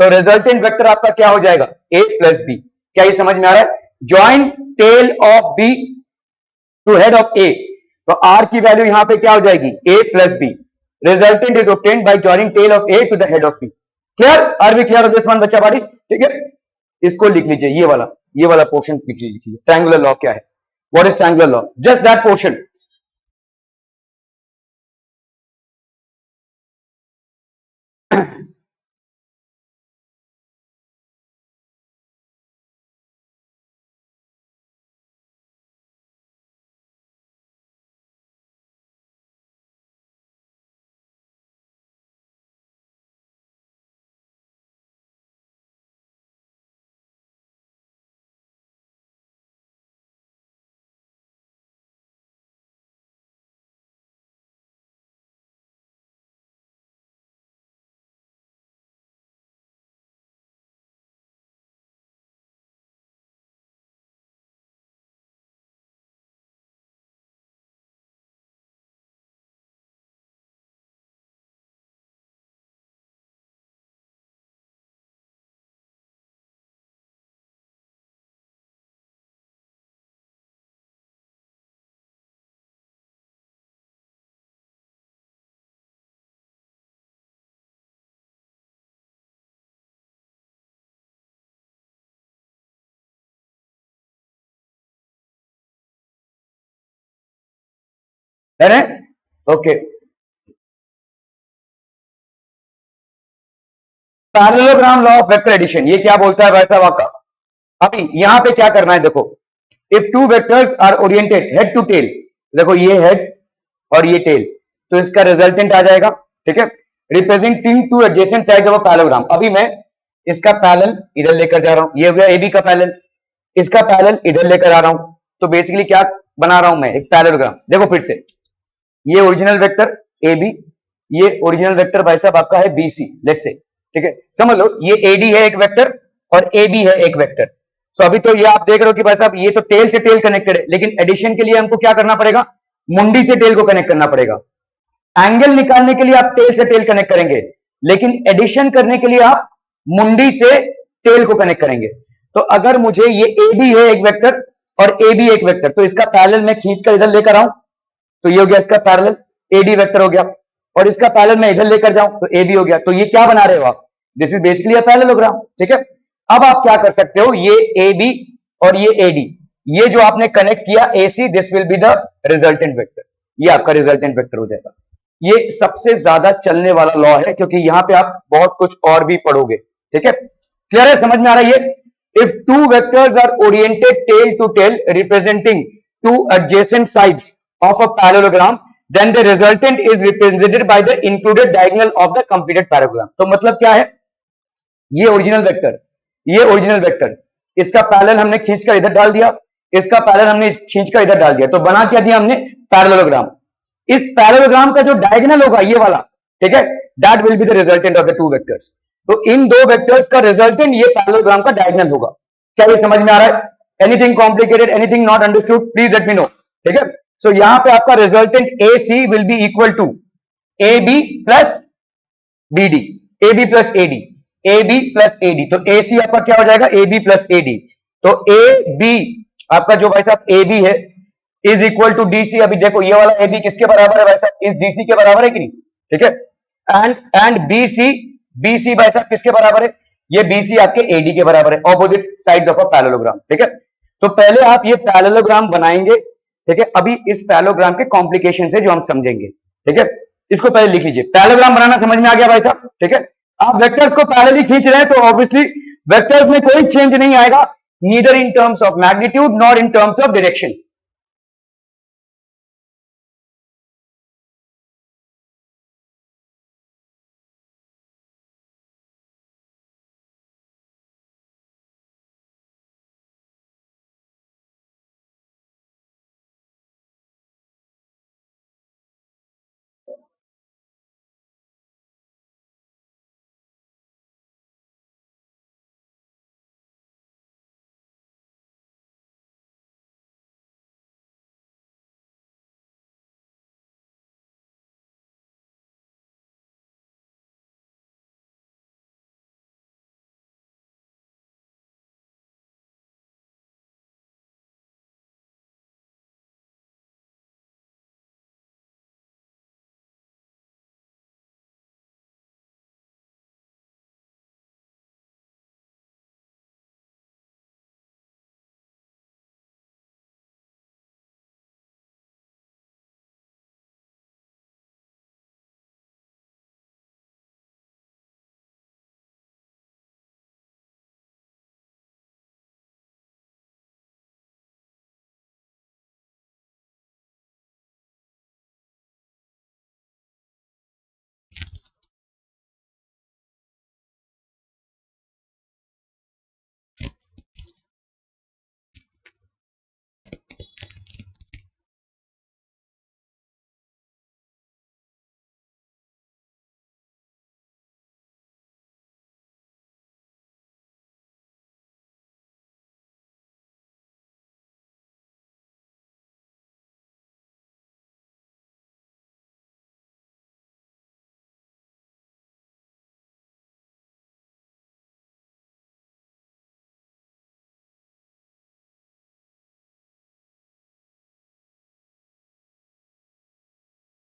A: तो रिजल्टेंट वेक्टर आपका क्या हो जाएगा? A plus B. क्या ये समझ में आ रहा है? Join tail of B to head of A, तो आर की वैल्यू यहां पे क्या हो जाएगी? A plus B. Resultant is obtained by joining tail of A to the head of B. Clear? Are we clear of this one बच्चा बाड़ी? ठीक है, इसको लिख लीजिए, ये वाला पोर्शन लिख लीजिए। ट्रायंगुलर लॉ क्या है? What is triangular law? Just that portion. है ना? Okay, parallelogram law of vector addition, ये क्या बोलता है भाई साहब आपका? अभी यहां पे क्या करना है देखो, if two vectors are oriented head to tail, देखो ये हेड और ये टेल, तो इसका रिजल्टेंट आ जाएगा। ठीक है, representing two adjacent sides of a parallelogram. अभी मैं इसका पैरेलल इधर लेकर जा रहा हूं, ये हो गया ए बी का पैरेलल, इसका पैरेलल इधर लेकर आ रहा हूं, तो बेसिकली क्या बना रहा हूं मैं? एक पैरेललोग्राम। देखो फिर से, ये ओरिजिनल वेक्टर ए बी, ये ओरिजिनल वेक्टर भाई साहब आपका है बी सी, लेट्स से। ठीक है, समझ लो ये एडी है एक वेक्टर और ए बी है एक वेक्टर। सो अभी तो ये आप देख रहे हो कि भाई साहब ये तो टेल से टेल कनेक्टेड है, लेकिन एडिशन के लिए हमको क्या करना पड़ेगा? मुंडी से टेल को कनेक्ट करना पड़ेगा। एंगल निकालने के लिए आप टेल से टेल कनेक्ट करेंगे, लेकिन एडिशन करने के लिए आप मुंडी से टेल को कनेक्ट करेंगे। तो अगर मुझे ये ए बी है एक वेक्टर और ए बी एक वेक्टर, तो इसका पैरेलल मैं खींचकर इधर लेकर आऊं, तो ये हो गया इसका पैरेलल, एडी वेक्टर हो गया, और इसका पैरेलल मैं इधर लेकर जाऊं तो ए बी हो गया। तो ये क्या बना रहे हो आप? This is basically a parallelogram. ठीक है, अब आप क्या कर सकते हो, ये ए बी और ये एडी, ये जो आपने कनेक्ट किया A C, this will be the resultant vector, ये आपका रिजल्टेंट वेक्टर हो जाएगा। ये सबसे ज्यादा चलने वाला लॉ है, क्योंकि यहां पे आप बहुत कुछ और भी पढ़ोगे। ठीक है, क्लियर है? समझ में आ रहा है ये? If two vectors are oriented tail to tail representing two adjacent sides of a parallelogram, then the resultant is represented by the included diagonal of the completed parallelogram। तो मतलब क्या है? ये ओरिजिनल वेक्टर, ये ओरिजिनल वेक्टर, इसका parallel हमने खींचकर इधर डाल दिया, इसका पैरेलल हमने खींचकर इधर डाल दिया, तो बना क्या दिया हमने? पैरेललोग्राम। इस पैरेललोग्राम का जो डायगोनल होगा ये वाला, ठीक है, that will be the resultant of the two vectors. तो इन दो वेक्टर्स का रिजल्टेंट ये पैरेललोग्राम का डायगोनल होगा। क्या ये समझ में आ रहा है? Anything complicated, anything not understood, please let me know. ठीक है, सो यहां पे आपका resultant A C will be equal to A B plus B D, A B plus A D, A B plus A D, तो A C आपका क्या हो जाएगा? A B plus A D. तो ए बी आपका जो भाई साहब ए बी है is equal to D C. अभी देखो ये वाला ए बी किसके बराबर है भाई साहब? इस डी सी के बराबर है कि नहीं? ठीक है, and B C, B C भाई साहब किसके बराबर है? ये बी सी आपके ए डी के बराबर है, opposite sides of a parallelogram. ठीक है, तो पहले आप ये पैरेललोग्राम बनाएंगे। ठीक है, अभी इस पैरेललोग्राम के कॉम्प्लिकेशन से जो हम समझेंगे। ठीक है, इसको पहले लिख लीजिए, पैरेललोग्राम बनाना समझ में आ गया भाई साहब? ठीक है, आप वेक्टर्स को पैरेलली खींच रहे हैं तो ऑब्वियसली वेक्टर्स में कोई चेंज नहीं आएगा, neither in terms of magnitude nor in terms of direction.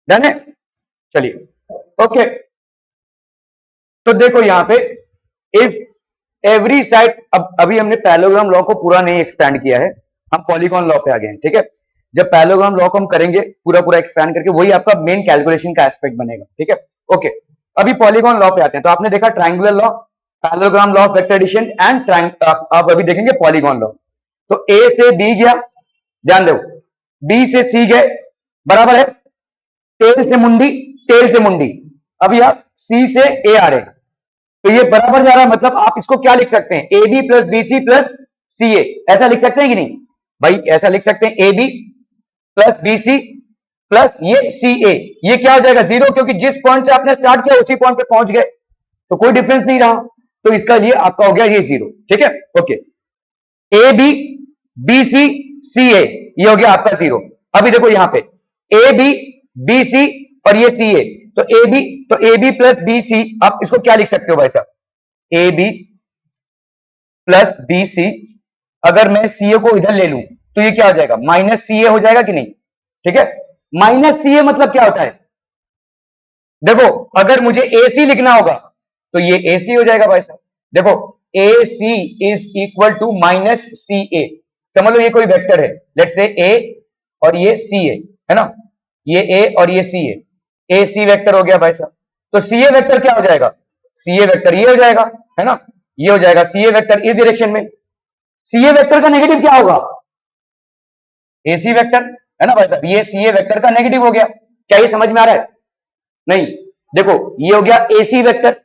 A: Done है, चलिए ओके। तो देखो यहां पे इफ एवरी साइड, अब अभी हमने पैरेललोग्राम लॉ को पूरा नहीं एक्सपैंड किया है, हम पॉलीगॉन लॉ पे आ गए हैं, ठीक है। जब पैरेललोग्राम लॉ को हम करेंगे पूरा पूरा एक्सपैंड करके, वही आपका मेन कैलकुलेशन का एस्पेक्ट बनेगा, ठीक है ओके। अभी पॉलीगॉन लॉ पे आते हैं। तो आपने देखा triangular law, parallelogram law of vector addition and आप अभी देखेंगे पॉलीगॉन लॉ। तो ए से बी गया, ध्यान दो, बी से सी गए, बराबर है, टेल से मुंडी, टेल से मुंडी। अभी आप सी से ए आ रहे हैं, तो ये बराबर जा रहा है, मतलब आप इसको क्या लिख सकते हैं, A B plus B C plus C A, ऐसा लिख सकते हैं कि नहीं भाई, ऐसा लिख सकते हैं, A B plus B C plus ये सी ए। ये क्या हो जाएगा, जीरो, क्योंकि जिस पॉइंट से आपने स्टार्ट किया उसी पॉइंट पे पहुंच गए, तो कोई डिफरेंस नहीं रहा, तो इसका लिए आपका हो गया ये जीरो, ठीक है okay. A B B C C A, ये हो गया आपका जीरो। अभी देखो यहां पे ए बी बी सी और ये सी ए, तो A B plus B C, आप इसको क्या लिख सकते हो भाई साहब, A B plus B C. अगर मैं सी ए को इधर ले लूं तो ये क्या हो जाएगा, माइनस सी ए हो जाएगा कि नहीं, ठीक है। माइनस सी ए मतलब क्या होता है, देखो अगर मुझे ए सी लिखना होगा तो ये ए सी हो जाएगा भाई साहब। देखो ए सी is equal to minus C ए, समझ लो ये कोई वेक्टर है, लेट्स से ए और ये सी है ना, ये ए और ये सी ए सी वेक्टर हो गया भाई साहब। तो सी ए वेक्टर क्या हो जाएगा, सी ए वेक्टर ये हो जाएगा, है ना, ये हो जाएगा सी ए वेक्टर इस डायरेक्शन में। सी ए वेक्टर का नेगेटिव क्या होगा, ए सी वेक्टर, है ना भाई साहब, ये सी ए वेक्टर का नेगेटिव हो गया। क्या ये समझ में आ रहा है, नहीं, देखो ये हो गया ए सी वेक्टर,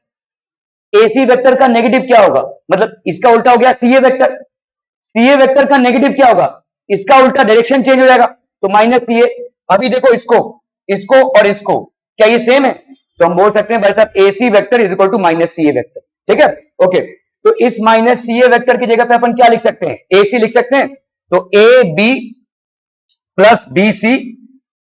A: ए सी वेक्टर का नेगेटिव क्या होगा, मतलब इसका उल्टा हो गया सी A vector, C A vector का नेगेटिव क्या होगा, इसका उल्टा डायरेक्शन चेंज हो जाएगा, तो माइनस सी ए। अभी देखो इसको इसको और इसको, क्या ये सेम है, तो हम बोल सकते हैं भाई साहब A C vector is equal to minus C A vector, ठीक है ओके। तो इस माइनस सी ए वेक्टर की जगह पे अपन क्या लिख सकते हैं, ए सी लिख सकते हैं, तो A B plus B C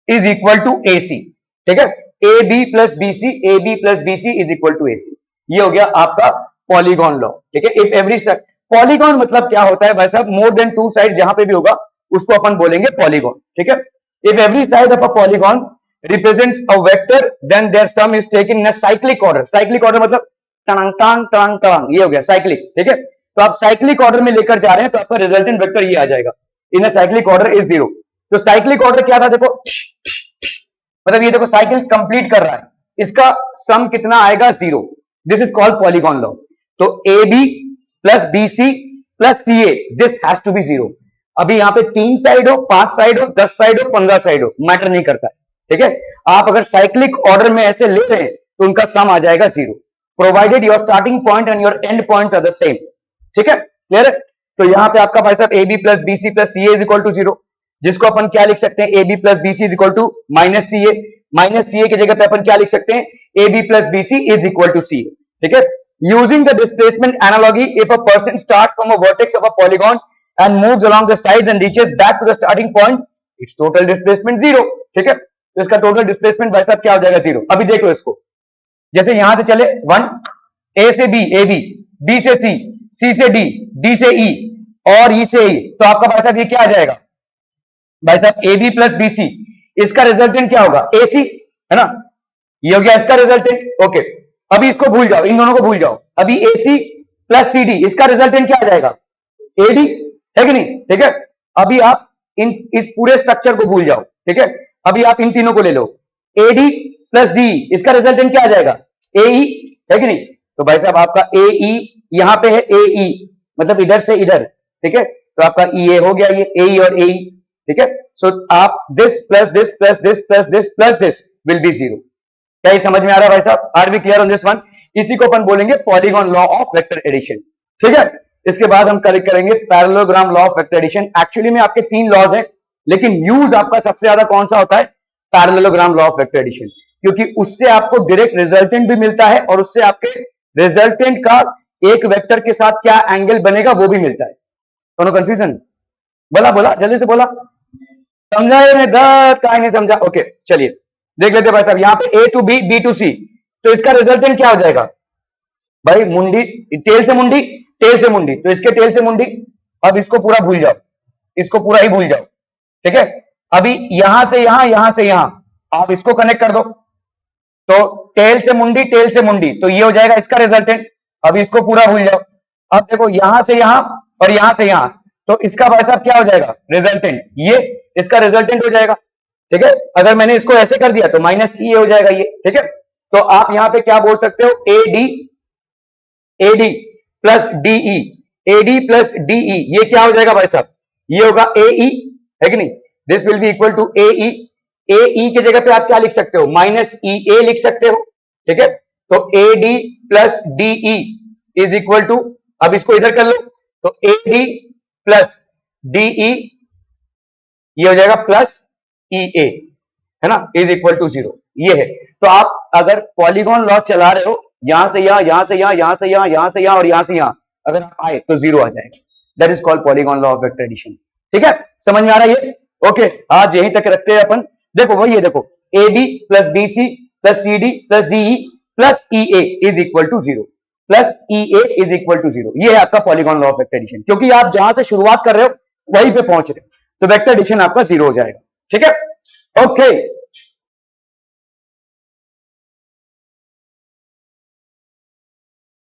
A: is equal to A C, ठीक है, A B plus B C, A B plus B C is equal to A C. ये हो गया आपका पॉलीगॉन लॉ, ठीक है। इफ एवरी साइड, पॉलीगॉन मतलब क्या होता है भाई साहब, मोर देन टू साइड जहां पे भी होगा उसको अपन बोलेंगे पॉलीगॉन, ठीक है। If every side of a polygon represents a vector then their sum is taken in a cyclic order, cyclic order मतलब टंग टंग टंग टंग, ये हो गया साइक्लिक, ठीक है। तो आप साइक्लिक ऑर्डर में लेकर जा रहे हैं तो आपका रिजल्टेंट वेक्टर ये आ जाएगा, in a cyclic order is zero. तो साइक्लिक ऑर्डर क्या था, देखो मतलब ये देखो साइकिल कंप्लीट कर रहा है, इसका सम कितना आएगा, zero, this is called polygon law. तो A B plus B C plus C A, this has to be zero. अभी यहाँ पे 3 साइड हो, 5 साइड हो, 10 साइड हो, 15 साइड हो, मैटर नहीं करता है, ठीक है। आप अगर साइक्लिक ऑर्डर में ऐसे ले रहे हैं तो उनका सम आ जाएगा zero, provided your starting point and your end points are the same, ठीक है, क्लियर है। तो यहाँ पे आपका भाई साहब A B plus B C plus C A is equal to zero, जिसको अपन क्या लिख सकते हैं, A B plus B C is equal to minus C A, minus C A की जगह पे अपन क्या लिख सकते हैं, A B plus B C is equal to C A, ठीक है। Using the displacement analogy, if a person starts from a vertex of a polygon and moves along the sides and reaches back to the starting point, it's total displacement zero, ठीक है। तो इसका total displacement भाई साहब क्या हो जाएगा, zero. अभी देख लो इसको, जैसे यहां से चले 1, ए से बी, ए बी से सी से डी से ई और ई से ई, तो आपका भाई साहब ये क्या आ जाएगा भाई साहब, A B plus B C, इसका रिजल्टेंट क्या होगा, ए सी, है ना, ये हो गया इसका रिजल्टेंट, ओके। अभी इसको भूल जाओ, इन दोनों को भूल जाओ, अभी ए सी प्लस सी डी, इसका रिजल्टेंट क्या आ जाएगा, ए डी, है कि नहीं, ठीक है। अभी आप इस पूरे स्ट्रक्चर को भूल जाओ, ठीक है। अभी आप इन तीनों को ले लो, ए डी प्लस डी, इसका रिजल्टेंट क्या आ जाएगा, ए ई, है कि नहीं। तो भाई साहब आपका ए ई यहां पे है, ए ई मतलब इधर से इधर, ठीक है, तो आपका ई ए हो गया, ये ए ई और ए ई, ठीक है। सो आप this plus this plus this plus this plus this will be zero. क्या ये समझ में आ रहा है भाई साहब, are we clear on this one. इसी को अपन बोलेंगे polygon law of vector addition, ठीक है। इसके बाद हम करेक्ट करेंगे parallelogram law of vector addition. Actually में आपके 3 लॉज हैं, लेकिन यूज आपका सबसे ज्यादा कौन सा होता है, parallelogram law of vector addition, क्योंकि उससे आपको डायरेक्ट रिजल्टेंट भी मिलता है और उससे आपके रिजल्टेंट का एक वेक्टर के साथ क्या एंगल बनेगा वो भी मिलता है। दोनों कंफ्यूजन, बोला बोला जल्दी से बोला, समझा क्या नहीं समझा, ओके चलिए देख लेते भाई साहब। यहाँ पे ए टू बी, बी टू सी, तो इसका रिजल्टेंट क्या हो जाएगा भाई, मुंडी, टेल से मुंडी, टेल से मुंडी, तो इसके टेल से मुंडी। अब इसको पूरा भूल जाओ, इसको पूरा ही भूल जाओ, ठीक है। अभी यहां से यहां, यहां से यहां, आप इसको कनेक्ट कर दो, तो टेल से मुंडी, तो ये हो जाएगा इसका रिजल्टेंट। अब इसको पूरा भूल जाओ। अब देखो यहां से यहां और यहां से यहां, तो इसका भाई साहब क्या हो जाएगा रिजल्टेंट, ये इसका रिजल्टेंट हो जाएगा। ठीक है, अगर मैंने इसको ऐसे कर दिया तो माइनस ई हो जाएगा ये। ठीक है, तो आप यहां पे क्या बोल सकते हो, AD plus DE, AD plus DE, ये क्या हो जाएगा भाई साहब, ये होगा एई, है कि नहीं। This will be equal to A E, A E की जगह पे आप क्या लिख सकते हो, माइनस ई ए लिख सकते हो। ठीक है, तो AD plus DE is equal to, अब इसको इधर कर लो, तो एडी प्लस डीई ये हो जाएगा प्लस ई ए, है ना, इज इक्वल टू 0, ये है। तो आप अगर पॉलीगॉन लॉ चला रहे हो, यहां से यहां, यहां से यहां, यहां से यहां, यहां से यहां और यहां से यहां, अगर आप आए तो 0 आ जाएगा। That is called polygon law of vector addition. ठीक है, समझ में आ रहा है ये? ओके, आज यहीं तक रखते हैं अपन। देखो वही है, देखो AD plus BC plus CD plus DE plus E A is equal to 0, plus E A is equal to 0, ये है आपका polygon law of vector addition. क्योंकि आप जहां से शुरुआत कर रहे हो वहीं पे पहुंच रहे हो, तो वेक्टर एडिशन आपका 0 हो जाएगा। ठीक है, ओके।